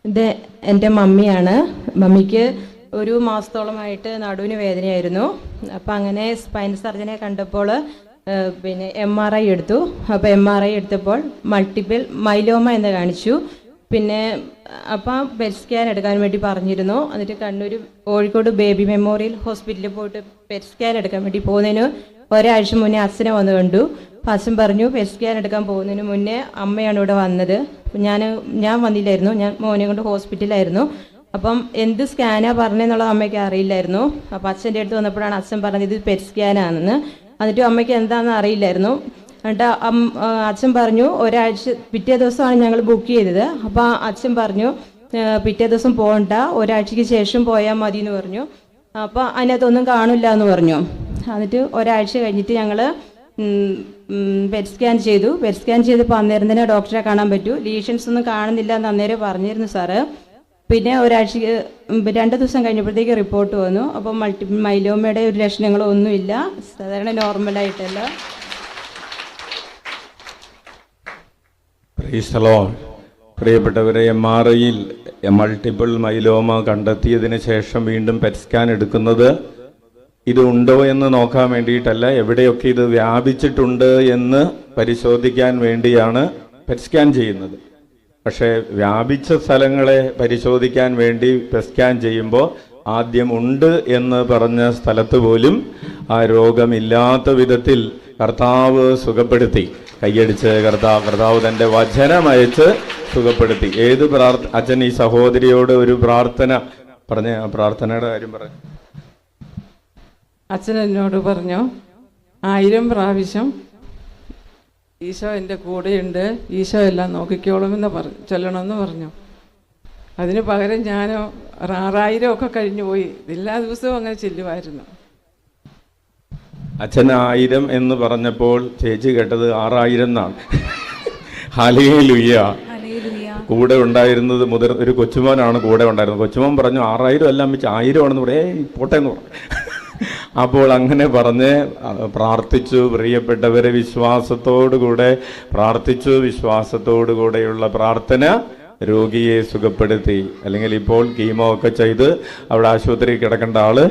ഇത് എൻ്റെ മമ്മിയാണ്. മമ്മിക്ക് ഒരു മാസത്തോളമായിട്ട് നടുവിന് വേദനയായിരുന്നു. അപ്പം അങ്ങനെ സ്പൈൻ സർജനെ കണ്ടപ്പോൾ പിന്നെ MRI എടുത്തു. അപ്പോൾ MRI എടുത്തപ്പോൾ മൾട്ടിപ്പിൾ മൈലോമ എന്ന് കാണിച്ചു. പിന്നെ അപ്പം പെറ്റ് സ്കാൻ എടുക്കാൻ വേണ്ടി പറഞ്ഞിരുന്നു. എന്നിട്ട് കണ്ണൂർ കോഴിക്കോട് ബേബി മെമ്മോറിയൽ ഹോസ്പിറ്റലിൽ പോയിട്ട് പെറ്റ് സ്കാൻ എടുക്കാൻ വേണ്ടി പോകുന്നതിന് ഒരാഴ്ച മുന്നേ അച്ഛനെ വന്ന് കണ്ടു. അപ്പം അച്ഛൻ പറഞ്ഞു പെറ്റ് സ്കാൻ എടുക്കാൻ പോകുന്നതിന് മുന്നേ അമ്മയാണ് ഇവിടെ വന്നത്. ഞാൻ വന്നില്ലായിരുന്നു, ഞാൻ മോനെ കൊണ്ട് ഹോസ്പിറ്റലായിരുന്നു. അപ്പം എന്ത് സ്കാനാണ് പറഞ്ഞതെന്നുള്ളത് അമ്മയ്ക്ക് അറിയില്ലായിരുന്നു. അപ്പം അച്ഛൻ്റെ അടുത്ത് വന്നപ്പോഴാണ് അച്ഛൻ പറഞ്ഞത് ഇത് പെറ്റ് സ്കാനാണെന്ന്. എന്നിട്ട് അമ്മയ്ക്ക് എന്താണെന്ന് അറിയില്ലായിരുന്നു. എന്നിട്ട് അച്ഛൻ പറഞ്ഞു പിറ്റേ ദിവസമാണ് ഞങ്ങൾ ബുക്ക് ചെയ്തത്. അപ്പോൾ അച്ഛൻ പറഞ്ഞു പിറ്റേ ദിവസം പോകണ്ട, ഒരാഴ്ചയ്ക്ക് ശേഷം പോയാൽ മതി എന്ന് പറഞ്ഞു. അപ്പോൾ അതിനകത്തൊന്നും കാണില്ല എന്ന് പറഞ്ഞു. എന്നിട്ട് ഒരാഴ്ച കഴിഞ്ഞിട്ട് ഞങ്ങൾ പെറ്റ് സ്കാൻ ചെയ്തു. പെറ്റ് സ്കാൻ ചെയ്തപ്പോൾ അന്നേരം തന്നെ ഡോക്ടറെ കാണാൻ പറ്റൂ. ലീഷൻസ് ഒന്നും കാണുന്നില്ല എന്ന് അന്നേരം പറഞ്ഞിരുന്നു സാറ്. പിന്നെ 2 ദിവസം കഴിഞ്ഞപ്പോഴത്തേക്ക് റിപ്പോർട്ട് വന്നു. അപ്പോൾ മൾട്ടിപ്പിൾ മൈലോമയുടെ ഒരു ലക്ഷണങ്ങളോ ഒന്നുമില്ല, സാധാരണ നോർമലായിട്ടല്ല. പ്രിയപ്പെട്ടവരെ, MRIയിൽ മൾട്ടിപ്പിൾ മൈലോമ കണ്ടെത്തിയതിന് ശേഷം വീണ്ടും പെറ്റ് സ്കാൻ എടുക്കുന്നത് ഇതുണ്ടോ എന്ന് നോക്കാൻ വേണ്ടിയിട്ടല്ല, എവിടെയൊക്കെ ഇത് വ്യാപിച്ചിട്ടുണ്ട് എന്ന് പരിശോധിക്കാൻ വേണ്ടിയാണ് പെറ്റ് സ്കാൻ ചെയ്യുന്നത്. പക്ഷേ വ്യാപിച്ച സ്ഥലങ്ങളെ പരിശോധിക്കാൻ വേണ്ടി പെറ്റ് സ്കാൻ ചെയ്യുമ്പോൾ ആദ്യം ഉണ്ട് എന്ന് പറഞ്ഞ സ്ഥലത്ത് പോലും ആ രോഗമില്ലാത്ത വിധത്തിൽ കർത്താവ് സുഖപ്പെടുത്തി. കൈയടിച്ച് കർത്താവ് തൻ്റെ വചനമയച്ച് സുഖപ്പെടുത്തി. അച്ഛൻ ഈ സഹോദരിയോട് ഒരു പ്രാർത്ഥന പറഞ്ഞ, പ്രാർത്ഥനയുടെ കാര്യം പറഞ്ഞു. അച്ഛൻ എന്നോട് പറഞ്ഞു 1000 പ്രാവശ്യം ഈശോ എൻ്റെ കൂടെയുണ്ട്, ഈശോ എല്ലാം നോക്കിക്കോളുമെന്ന് ചൊല്ലണമെന്ന് പറഞ്ഞു. അതിന് പകരം ഞാൻ 6000 ഒക്കെ കഴിഞ്ഞു പോയി. എല്ലാ ദിവസവും അങ്ങനെ ചെല്ലുമായിരുന്നു. അച്ഛൻ 1000 എന്ന് പറഞ്ഞപ്പോൾ ചേച്ചി കേട്ടത് 6000 എന്നാണ്. ഹല്ലേലൂയ. കൂടെ ഉണ്ടായിരുന്നത് ഒരു കൊച്ചുമോനാണ് കൂടെ ഉണ്ടായിരുന്നത്. കൊച്ചുമോൻ പറഞ്ഞു 6000 എല്ലാം വെച്ച് 1000 ആണെന്ന് പറയാം, പോട്ടെ എന്ന് പറഞ്ഞു. അപ്പോൾ അങ്ങനെ പറഞ്ഞ് പ്രാർത്ഥിച്ചു. പ്രിയപ്പെട്ടവരെ, വിശ്വാസത്തോടുകൂടെ പ്രാർത്ഥിച്ചു. വിശ്വാസത്തോടുകൂടെയുള്ള പ്രാർത്ഥന രോഗിയെ സുഖപ്പെടുത്തി. അല്ലെങ്കിൽ ഇപ്പോൾ കീമോ ഒക്കെ ചെയ്ത് അവിടെ ആശുപത്രിയിൽ കിടക്കേണ്ട ആള്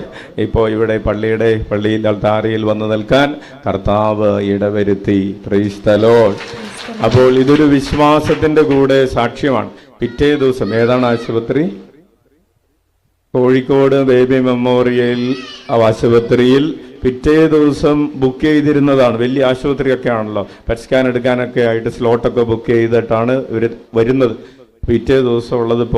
ഇപ്പോൾ ഇവിടെ പള്ളിയിൽ അൾത്താരയിൽ വന്ന് നിൽക്കാൻ കർത്താവ് ഇടവരുത്തി. Praise the Lord. അപ്പോൾ ഇതൊരു വിശ്വാസത്തിന്റെ കൂടെ സാക്ഷ്യമാണ്. പിറ്റേ ദിവസം ഏതാണ് ആശുപത്രി? കോഴിക്കോട് ബേബി മെമ്മോറിയൽ ആശുപത്രിയിൽ പിറ്റേ ദിവസം ബുക്ക് ചെയ്തിരുന്നതാണ്. വലിയ ആശുപത്രിയൊക്കെ ആണല്ലോ, പെറ്റ് സ്കാൻ എടുക്കാനൊക്കെ ആയിട്ട് സ്ലോട്ടൊക്കെ ബുക്ക് ചെയ്തിട്ടാണ് ഇവർ വരുന്നത്. പിറ്റേ ദിവസം ഉള്ളത്